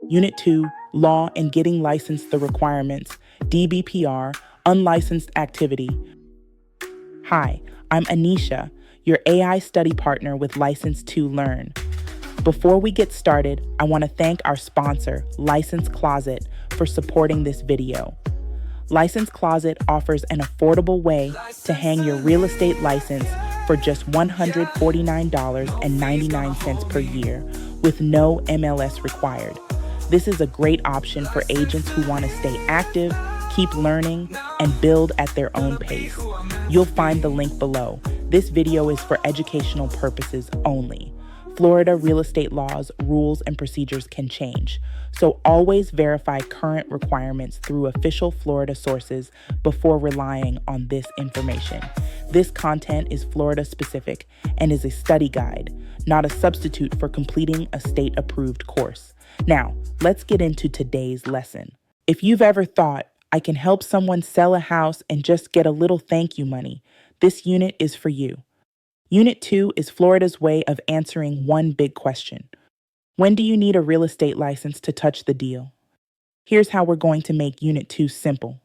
Unit 2, Law and Getting Licensed the Requirements, DBPR, Unlicensed Activity. Hi, I'm Anisha, your AI study partner with License to Learn. Before we get started, I want to thank our sponsor, License Closet, for supporting this video. License Closet offers an affordable way to hang your real estate license for just $149.99 per year with no MLS required. This is a great option for agents who want to stay active, keep learning, and build at their own pace. You'll find the link below. This video is for educational purposes only. Florida real estate laws, rules, and procedures can change, so always verify current requirements through official Florida sources before relying on this information. This content is Florida specific and is a study guide, not a substitute for completing a state-approved course. Now, let's get into today's lesson. If you've ever thought, I can help someone sell a house and just get a little thank you money, this unit is for you. Unit 2 is Florida's way of answering one big question. When do you need a real estate license to touch the deal? Here's how we're going to make Unit 2 simple.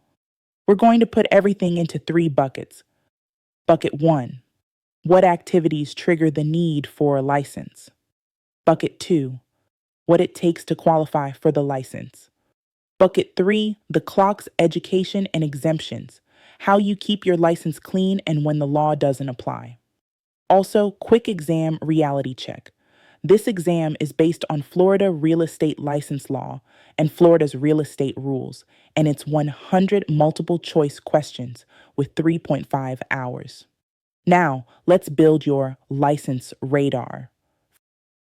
We're going to put everything into 3 buckets. Bucket 1, what activities trigger the need for a license? Bucket 2, what it takes to qualify for the license. Bucket 3, the clock's education and exemptions, how you keep your license clean and when the law doesn't apply. Also, quick exam reality check. This exam is based on Florida real estate license law and Florida's real estate rules, and it's 100 multiple choice questions with 3.5 hours. Now, let's build your license radar.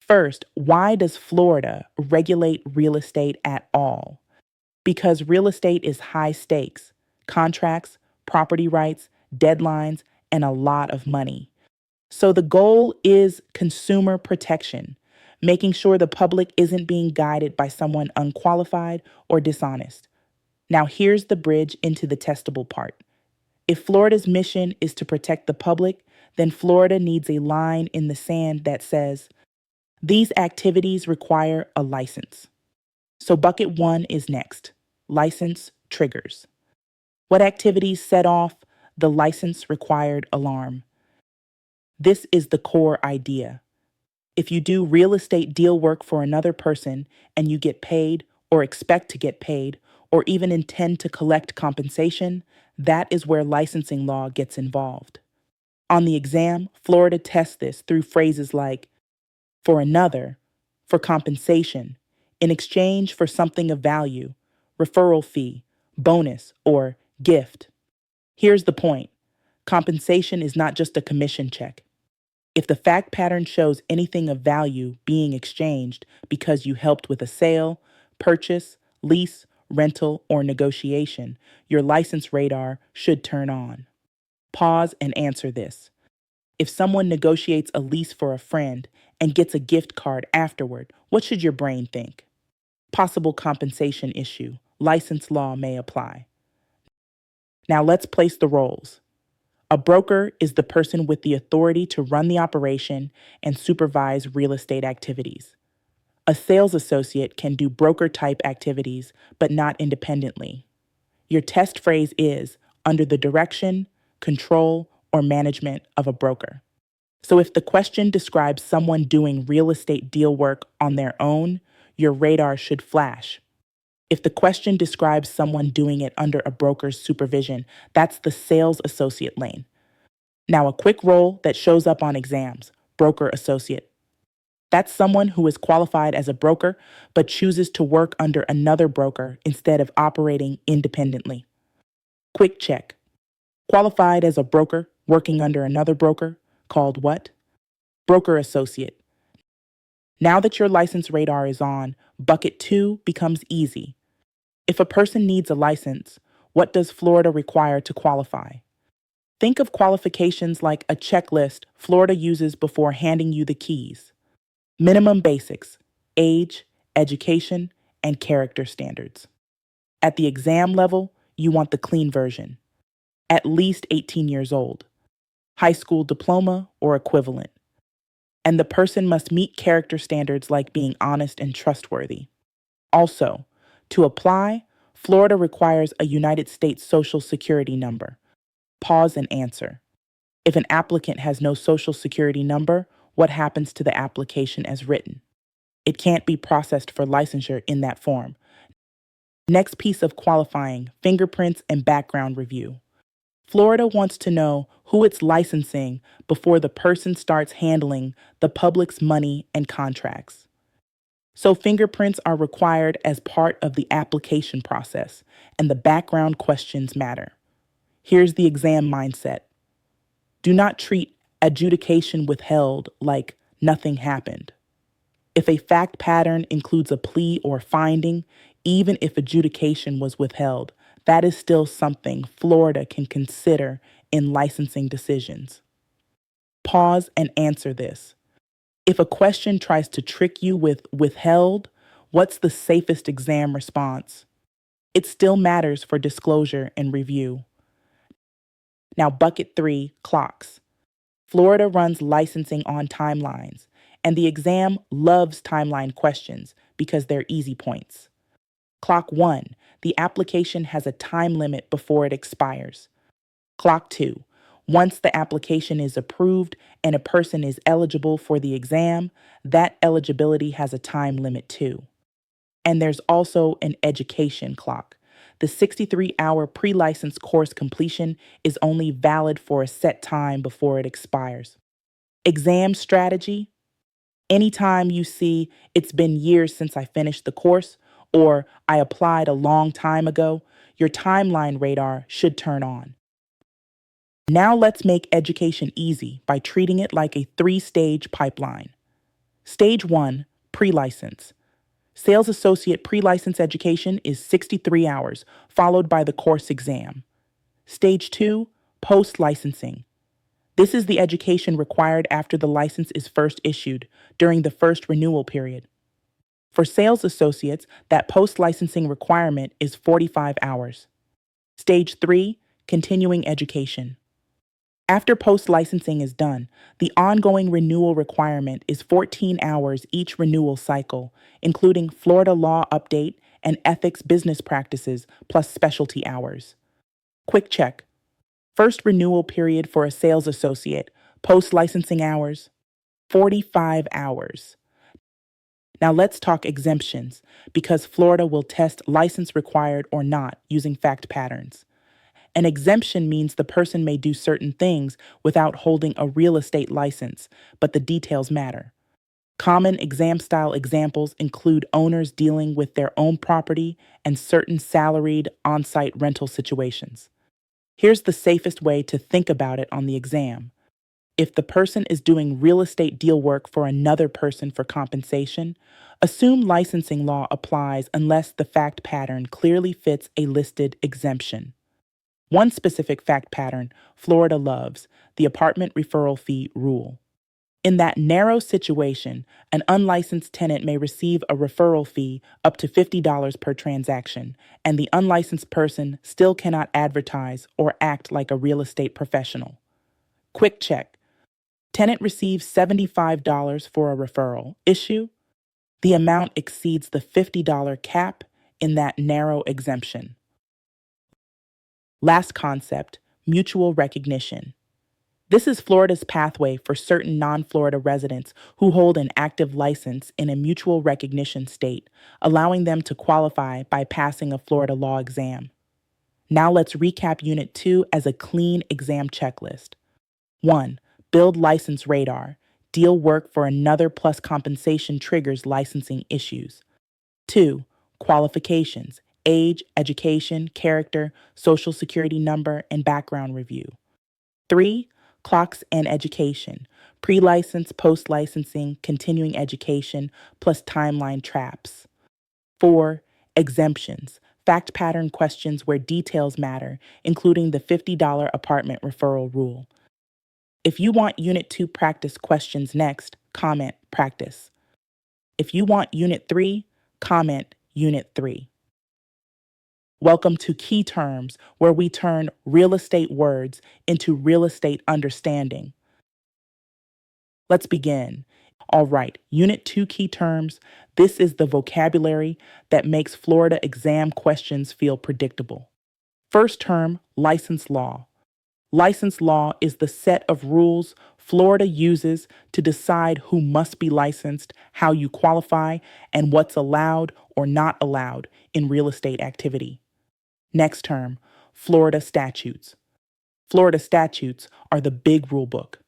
First, why does Florida regulate real estate at all? Because real estate is high stakes, contracts, property rights, deadlines, and a lot of money. So the goal is consumer protection, making sure the public isn't being guided by someone unqualified or dishonest. Now here's the bridge into the testable part. If Florida's mission is to protect the public, then Florida needs a line in the sand that says, these activities require a license. So bucket 1 is next, license triggers. What activities set off the license required alarm? This is the core idea. If you do real estate deal work for another person and you get paid or expect to get paid or even intend to collect compensation, that is where licensing law gets involved. On the exam, Florida tests this through phrases like, for another, for compensation, in exchange for something of value, referral fee, bonus, or gift. Here's the point. Compensation is not just a commission check. If the fact pattern shows anything of value being exchanged because you helped with a sale, purchase, lease, rental, or negotiation, your license radar should turn on. Pause and answer this. If someone negotiates a lease for a friend and gets a gift card afterward, what should your brain think? Possible compensation issue. License law may apply. Now let's place the roles. A broker is the person with the authority to run the operation and supervise real estate activities. A sales associate can do broker-type activities, but not independently. Your test phrase is under the direction, control, or management of a broker. So if the question describes someone doing real estate deal work on their own, your radar should flash. If the question describes someone doing it under a broker's supervision, that's the sales associate lane. Now a quick role that shows up on exams, broker associate. That's someone who is qualified as a broker but chooses to work under another broker instead of operating independently. Quick check. Qualified as a broker working under another broker, called what? Broker associate. Now that your license radar is on, bucket 2 becomes easy. If a person needs a license, what does Florida require to qualify? Think of qualifications like a checklist Florida uses before handing you the keys. Minimum basics, age, education, and character standards. At the exam level, you want the clean version. At least 18 years old. high school diploma, or equivalent. And the person must meet character standards like being honest and trustworthy. Also, to apply, Florida requires a United States Social Security number. Pause and answer. If an applicant has no Social Security number, what happens to the application as written? It can't be processed for licensure in that form. Next piece of qualifying, fingerprints and background review. Florida wants to know who it's licensing before the person starts handling the public's money and contracts. So fingerprints are required as part of the application process, and the background questions matter. Here's the exam mindset. Do not treat adjudication withheld like nothing happened. If a fact pattern includes a plea or finding, even if adjudication was withheld, that is still something Florida can consider in licensing decisions. Pause and answer this. If a question tries to trick you with withheld, what's the safest exam response? It still matters for disclosure and review. Now, bucket 3, clocks. Florida runs licensing on timelines, and the exam loves timeline questions because they're easy points. Clock 1, the application has a time limit before it expires. Clock 2, once the application is approved and a person is eligible for the exam, that eligibility has a time limit too. And there's also an education clock. The 63-hour pre-license course completion is only valid for a set time before it expires. Exam strategy. Anytime you see it's been years since I finished the course or I applied a long time ago, your timeline radar should turn on. Now let's make education easy by treating it like a 3-stage pipeline. Stage 1, pre-license. Sales associate pre-license education is 63 hours, followed by the course exam. Stage 2, post-licensing. This is the education required after the license is first issued, during the first renewal period. For sales associates, that post-licensing requirement is 45 hours. Stage 3, continuing education. After post-licensing is done, the ongoing renewal requirement is 14 hours each renewal cycle, including Florida law update and ethics business practices plus specialty hours. Quick check. First renewal period for a sales associate, post-licensing hours, 45 hours. Now let's talk exemptions, because Florida will test license required or not using fact patterns. An exemption means the person may do certain things without holding a real estate license, but the details matter. Common exam-style examples include owners dealing with their own property and certain salaried on-site rental situations. Here's the safest way to think about it on the exam. If the person is doing real estate deal work for another person for compensation, assume licensing law applies unless the fact pattern clearly fits a listed exemption. One specific fact pattern Florida loves, the apartment referral fee rule. In that narrow situation, an unlicensed tenant may receive a referral fee up to $50 per transaction, and the unlicensed person still cannot advertise or act like a real estate professional. Quick check. Tenant receives $75 for a referral. Issue? The amount exceeds the $50 cap in that narrow exemption. Last concept, mutual recognition. This is Florida's pathway for certain non-Florida residents who hold an active license in a mutual recognition state, allowing them to qualify by passing a Florida law exam. Now let's recap Unit 2 as a clean exam checklist. 1. Build license radar. Deal work for another plus compensation triggers licensing issues. 2. Qualifications. Age, education, character, social security number, and background review. 3. Clocks and education. Pre-license, post-licensing, continuing education, plus timeline traps. 4. Exemptions. Fact pattern questions where details matter, including the $50 apartment referral rule. If you want Unit 2 practice questions next, comment practice. If you want Unit 3, comment Unit 3. Welcome to Key Terms, where we turn real estate words into real estate understanding. Let's begin. All right, Unit 2 Key Terms. This is the vocabulary that makes Florida exam questions feel predictable. First term, license law. License law is the set of rules Florida uses to decide who must be licensed, how you qualify, and what's allowed or not allowed in real estate activity. Next term, Florida Statutes. Florida statutes are the big rule book.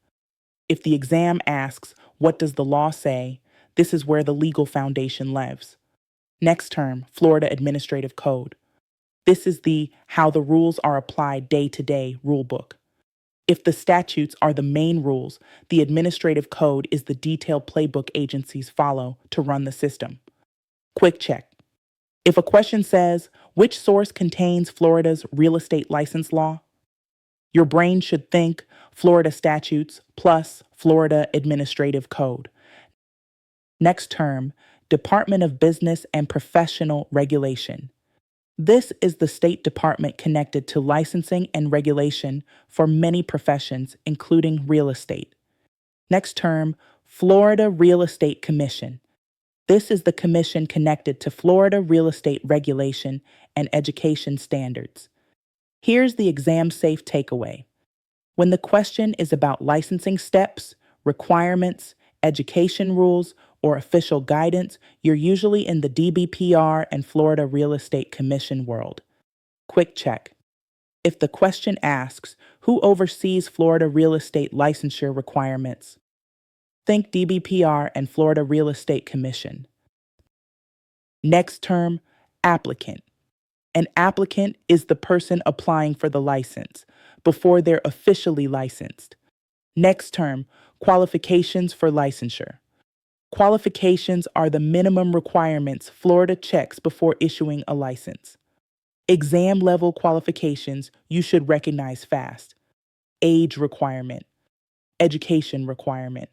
If the exam asks, what does the law say? This is where the legal foundation lives. Next term, Florida Administrative Code. This is the how the rules are applied day to day rule book. If the statutes are the main rules, the administrative code is the detailed playbook agencies follow to run the system. Quick check. If a question says, which source contains Florida's real estate license law? Your brain should think Florida statutes plus Florida Administrative Code. Next term, Department of Business and Professional Regulation. This is the State Department connected to licensing and regulation for many professions, including real estate. Next term, Florida Real Estate Commission. This is the commission connected to Florida real estate regulation and education standards. Here's the exam-safe takeaway. When the question is about licensing steps, requirements, education rules, or official guidance, you're usually in the DBPR and Florida Real Estate Commission world. Quick check. If the question asks, who oversees Florida real estate licensure requirements? Think DBPR and Florida Real Estate Commission. Next term, applicant. An applicant is the person applying for the license before they're officially licensed. Next term, qualifications for licensure. Qualifications are the minimum requirements Florida checks before issuing a license. Exam level qualifications you should recognize fast. Age requirement, education requirement,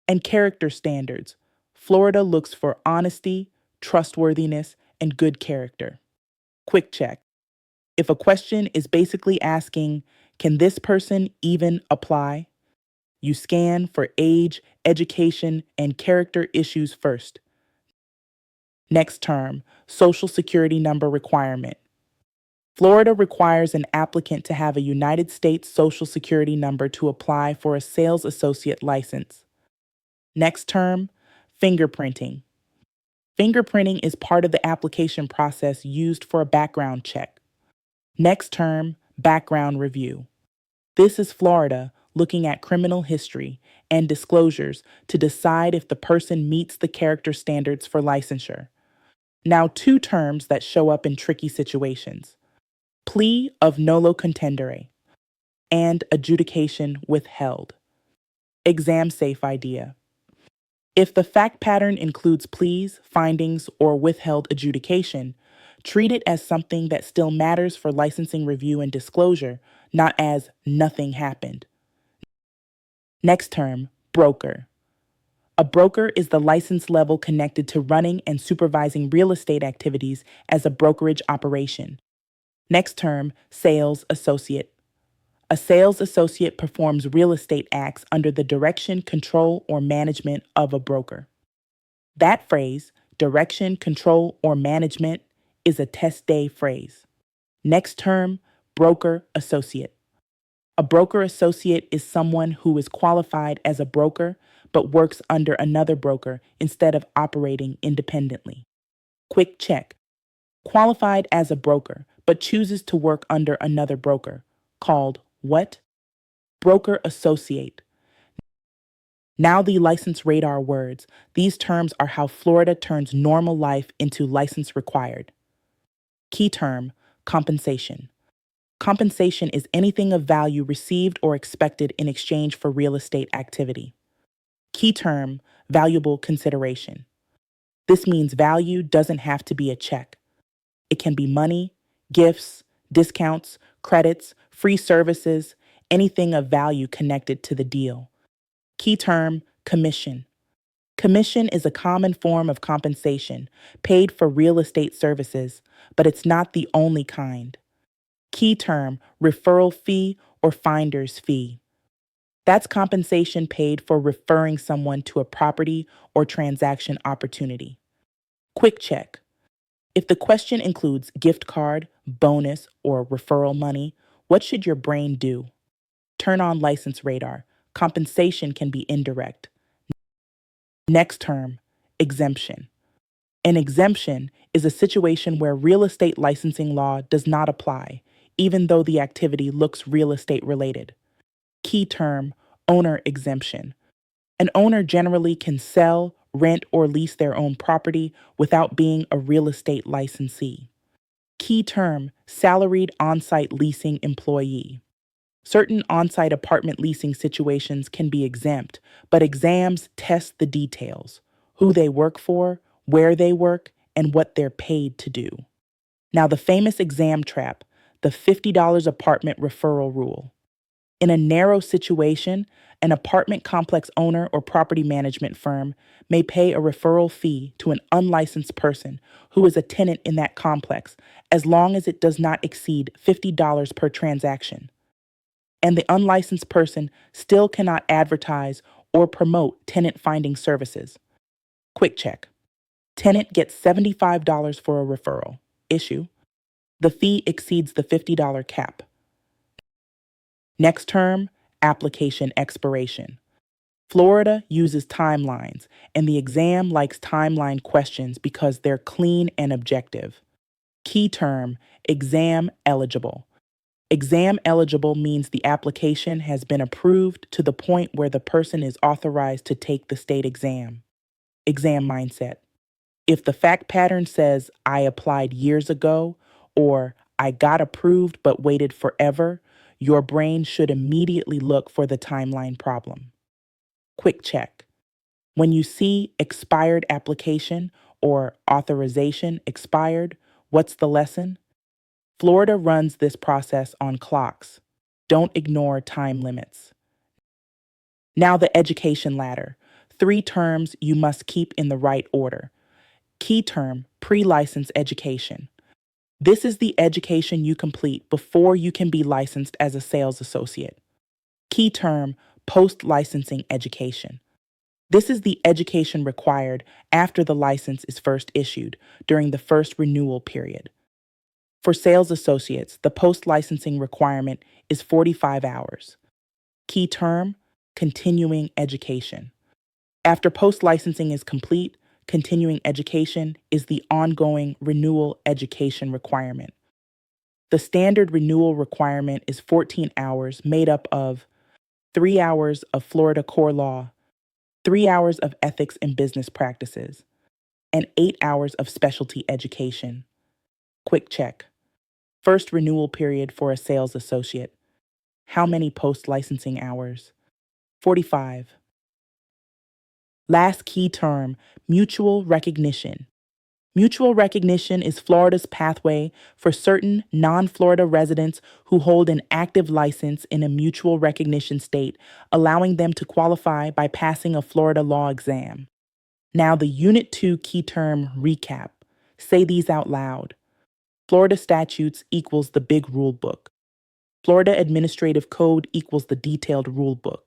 and character standards. Florida looks for honesty, trustworthiness, and good character. Quick check. If a question is basically asking, can this person even apply? You scan for age, education, and character issues first. Next term, Social Security number requirement. Florida requires an applicant to have a United States Social Security number to apply for a sales associate license. Next term, fingerprinting. Fingerprinting is part of the application process used for a background check. Next term, background review. This is Florida looking at criminal history and disclosures to decide if the person meets the character standards for licensure. Now, two terms that show up in tricky situations: plea of nolo contendere and adjudication withheld. Exam safe idea. If the fact pattern includes pleas, findings, or withheld adjudication, treat it as something that still matters for licensing review and disclosure, not as nothing happened. Next term, broker. A broker is the license level connected to running and supervising real estate activities as a brokerage operation. Next term, sales associate. A sales associate performs real estate acts under the direction, control, or management of a broker. That phrase, direction, control, or management, is a test day phrase. Next term, broker associate. A broker associate is someone who is qualified as a broker but works under another broker instead of operating independently. Quick check. Qualified as a broker but chooses to work under another broker, called what? Broker associate. Now the license radar words. These terms are how Florida turns normal life into license required. Key term, compensation. Compensation is anything of value received or expected in exchange for real estate activity. Key term, valuable consideration. This means value doesn't have to be a check. It can be money, gifts, discounts, credits, free services, anything of value connected to the deal. Key term, commission. Commission is a common form of compensation paid for real estate services, but it's not the only kind. Key term, referral fee or finder's fee. That's compensation paid for referring someone to a property or transaction opportunity. Quick check. If the question includes gift card, bonus, or referral money, what should your brain do? Turn on license radar. Compensation can be indirect. Next term, exemption. An exemption is a situation where real estate licensing law does not apply, even though the activity looks real estate related. Key term, owner exemption. An owner generally can sell, rent, or lease their own property without being a real estate licensee. Key term, salaried on-site leasing employee. Certain on-site apartment leasing situations can be exempt, but exams test the details: who they work for, where they work, and what they're paid to do. Now, the famous exam trap, the $50 apartment referral rule. In a narrow situation, an apartment complex owner or property management firm may pay a referral fee to an unlicensed person who is a tenant in that complex, as long as it does not exceed $50 per transaction. And the unlicensed person still cannot advertise or promote tenant finding services. Quick check. Tenant gets $75 for a referral. Issue. The fee exceeds the $50 cap. Next term, application expiration. Florida uses timelines, and the exam likes timeline questions because they're clean and objective. Key term, exam eligible. Exam eligible means the application has been approved to the point where the person is authorized to take the state exam. Exam mindset. If the fact pattern says, "I applied years ago," or "I got approved but waited forever," your brain should immediately look for the timeline problem. Quick check. When you see expired application or authorization expired, what's the lesson? Florida runs this process on clocks. Don't ignore time limits. Now, the education ladder. 3 terms you must keep in the right order. Key term, pre-license education. This is the education you complete before you can be licensed as a sales associate. Key term, post-licensing education. This is the education required after the license is first issued during the first renewal period. For sales associates, the post-licensing requirement is 45 hours. Key term, continuing education. After post-licensing is complete, continuing education is the ongoing renewal education requirement. The standard renewal requirement is 14 hours made up of 3 hours of Florida core law, 3 hours of ethics and business practices, and 8 hours of specialty education. Quick check. First renewal period for a sales associate. How many post-licensing hours? 45. Last key term, mutual recognition. Mutual recognition is Florida's pathway for certain non-Florida residents who hold an active license in a mutual recognition state, allowing them to qualify by passing a Florida law exam. Now, the Unit 2 key term recap. Say these out loud. Florida Statutes equals the big rule book. Florida Administrative Code equals the detailed rule book.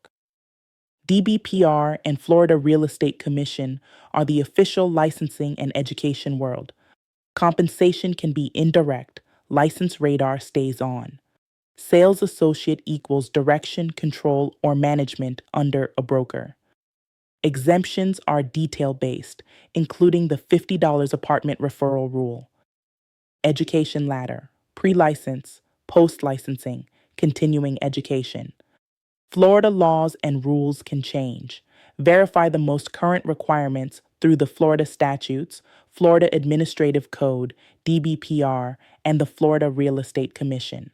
DBPR and Florida Real Estate Commission are the official licensing and education world. Compensation can be indirect. License radar stays on. Sales associate equals direction, control, or management under a broker. Exemptions are detail-based, including the $50 apartment referral rule. Education ladder, pre-license, post-licensing, continuing education. Florida laws and rules can change. Verify the most current requirements through the Florida Statutes, Florida Administrative Code, DBPR, and the Florida Real Estate Commission.